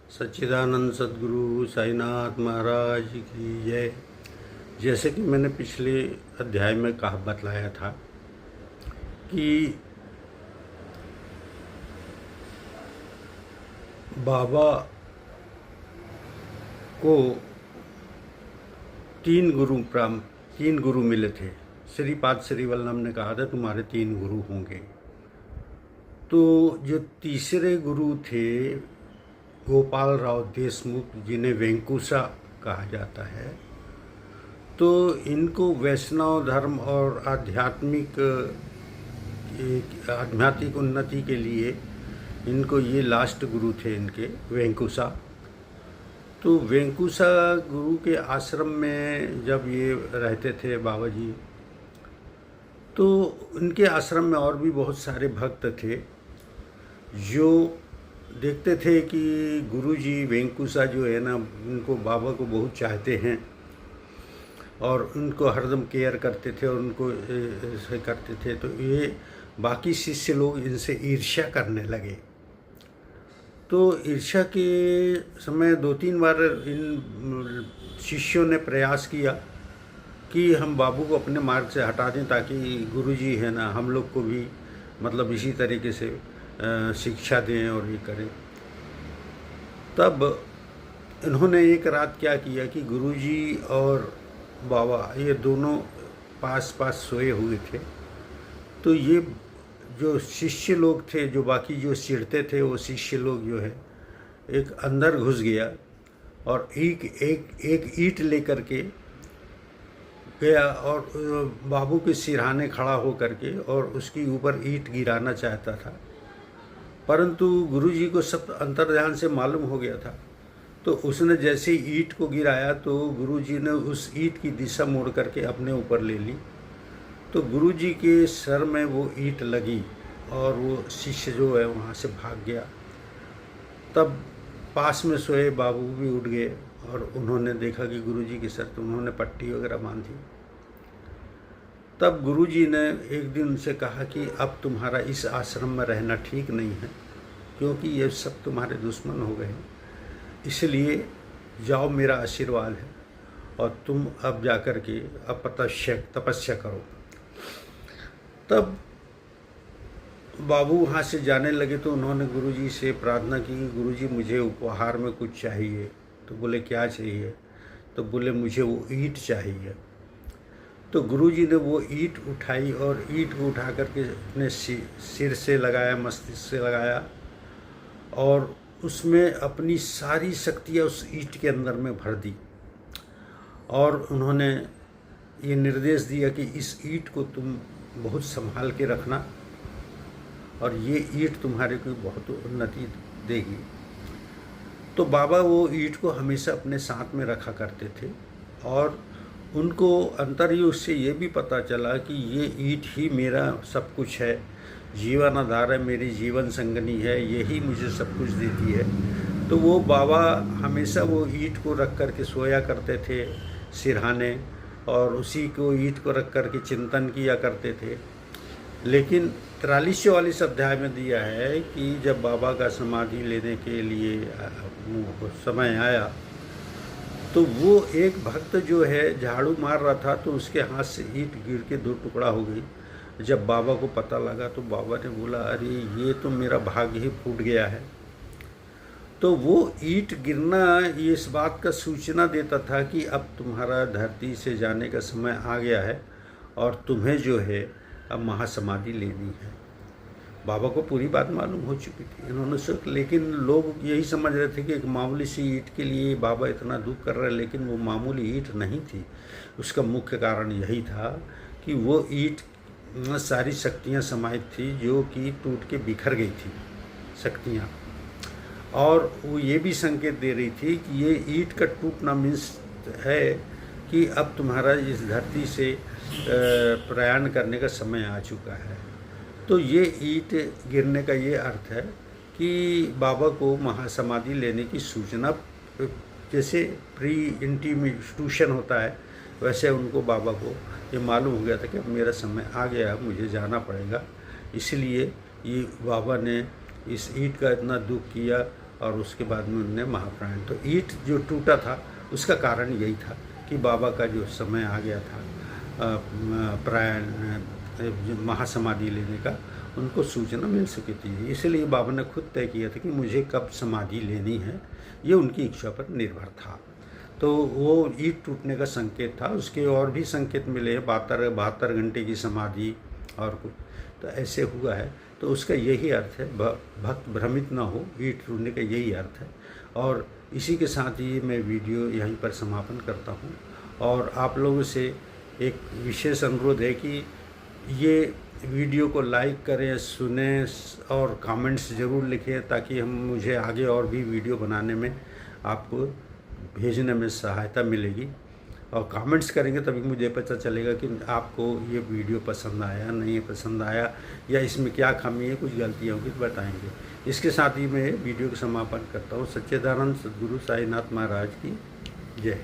सच्चिदानंद सद्गुरु साईनाथ महाराज की जय। जैसे कि मैंने पिछले अध्याय में कहा बतलाया था कि बाबा को तीन गुरु मिले थे। श्रीपाद श्री वल्लभ ने कहा था तुम्हारे 3 गुरु होंगे। तो जो तीसरे गुरु थे गोपाल राव देशमुख, जिन्हें वेंकुसा कहा जाता है, तो इनको वैष्णव धर्म और आध्यात्मिक उन्नति के लिए इनको ये लास्ट गुरु थे इनके, वेंकुसा। तो वेंकुसा गुरु के आश्रम में जब ये रहते थे बाबा जी, तो उनके आश्रम में और भी बहुत सारे भक्त थे जो देखते थे कि गुरुजी वेंकुसा जो है ना, उनको बाबा को बहुत चाहते हैं और उनको हरदम केयर करते थे और उनको ऐसे करते थे। तो ये बाकी शिष्य लोग इनसे ईर्ष्या करने लगे। तो ईर्ष्या के समय 2-3 बार इन शिष्यों ने प्रयास किया कि हम बाबू को अपने मार्ग से हटा दें, ताकि गुरुजी है ना हम लोग को भी मतलब इसी तरीके से शिक्षा दें और ये करें। तब इन्होंने एक रात क्या किया कि गुरुजी और बाबा ये दोनों पास पास सोए हुए थे। तो ये जो शिष्य लोग थे, जो बाकी जो चिढ़ते थे, वो शिष्य लोग जो है एक अंदर घुस गया और एक ईंट लेकर के गया और बाबू के सिरहाने खड़ा हो करके और उसके ऊपर ईंट गिराना चाहता था। परंतु गुरुजी को सब अंतर्ध्यान से मालूम हो गया था। तो उसने जैसे ही ईंट को गिराया तो गुरुजी ने उस ईंट की दिशा मोड़ करके अपने ऊपर ले ली। तो गुरुजी के सर में वो ईंट लगी और वो शिष्य जो है वहाँ से भाग गया। तब पास में सोए बाबू भी उठ गए और उन्होंने देखा कि गुरुजी के सर, तो उन्होंने पट्टी वगैरह बांधी। तब गुरुजी ने एक दिन उनसे कहा कि अब तुम्हारा इस आश्रम में रहना ठीक नहीं है, क्योंकि ये सब तुम्हारे दुश्मन हो गए, इसलिए जाओ, मेरा आशीर्वाद है और तुम अब जाकर के अब तपस्या करो। तब बाबू वहाँ से जाने लगे तो उन्होंने गुरुजी से प्रार्थना की, गुरुजी मुझे उपहार में कुछ चाहिए। तो बोले क्या चाहिए? तो बोले मुझे वो ईंट चाहिए। तो गुरुजी ने वो ईंट उठाई और ईंट को उठा करके अपने सिर से लगाया, मस्तिष्क से लगाया और उसमें अपनी सारी शक्तियाँ उस ईंट के अंदर में भर दी। और उन्होंने ये निर्देश दिया कि इस ईंट को तुम बहुत संभाल के रखना और ये ईंट तुम्हारे को बहुत उन्नति देगी। तो बाबा वो ईंट को हमेशा अपने साथ में रखा करते थे और उनको अंतर्युग से ये भी पता चला कि ये ईंट ही मेरा सब कुछ है, जीवन आधार है, मेरी जीवन संगनी है, यही मुझे सब कुछ देती है। तो वो बाबा हमेशा वो ईंट को रख कर के सोया करते थे सिरहाने, और उसी को ईंट को रख कर के चिंतन किया करते थे। लेकिन 43वां अध्याय में दिया है कि जब बाबा का समाधि लेने के लिए समय आया तो वो एक भक्त जो है झाड़ू मार रहा था, तो उसके हाथ से ईंट गिर के 2 टुकड़ा हो गई। जब बाबा को पता लगा तो बाबा ने बोला, अरे ये तो मेरा भाग्य ही फूट गया है। तो वो ईंट गिरना ये इस बात का सूचना देता था कि अब तुम्हारा धरती से जाने का समय आ गया है और तुम्हें जो है अब महासमाधि लेनी है। बाबा को पूरी बात मालूम हो चुकी थी, इन्होंने सोच, लेकिन लोग यही समझ रहे थे कि एक मामूली सी ईंट के लिए बाबा इतना दुख कर रहे हैं, लेकिन वो मामूली ईंट नहीं थी। उसका मुख्य कारण यही था कि वो ईंट में सारी शक्तियाँ समाहित थी जो कि टूट के बिखर गई थी शक्तियाँ, और वो ये भी संकेत दे रही थी कि ये ईंट का टूटना मीन्स है कि अब तुम्हारा इस धरती से प्रयाण करने का समय आ चुका है। तो ये ईंट गिरने का ये अर्थ है कि बाबा को महासमाधि लेने की सूचना, जैसे प्री इंटीमेशन होता है, वैसे उनको बाबा को ये मालूम हो गया था कि अब मेरा समय आ गया, मुझे जाना पड़ेगा। इसलिए ये बाबा ने इस ईंट का इतना दुख किया और उसके बाद में उन्होंने महाप्राण। तो ईंट जो टूटा था उसका कारण यही था कि बाबा का जो समय आ गया था प्राण महासमाधि लेने का, उनको सूचना मिल सकी थी। इसलिए बाबा ने खुद तय किया था कि मुझे कब समाधि लेनी है, ये उनकी इच्छा पर निर्भर था। तो वो ईंट टूटने का संकेत था। उसके और भी संकेत मिले, 72 घंटे की समाधि और कुछ, तो ऐसे हुआ है। तो उसका यही अर्थ है, भक्त भ्रमित ना हो, ईंट टूटने का यही अर्थ है। और इसी के साथ ही मैं वीडियो यहीं पर समापन करता हूँ। और आप लोगों से एक विशेष अनुरोध है कि ये वीडियो को लाइक करें, सुनें और कमेंट्स ज़रूर लिखें, ताकि मुझे आगे और भी वीडियो बनाने में, आपको भेजने में सहायता मिलेगी। और कमेंट्स करेंगे तभी मुझे पता चलेगा कि आपको ये वीडियो पसंद आया, नहीं पसंद आया, या इसमें क्या खामी है, कुछ गलतियाँ होंगी तो बताएंगे। इसके साथ ही मैं वीडियो का समापन करता हूँ। सच्चिदानंद सद्गुरु साईनाथ महाराज की जय।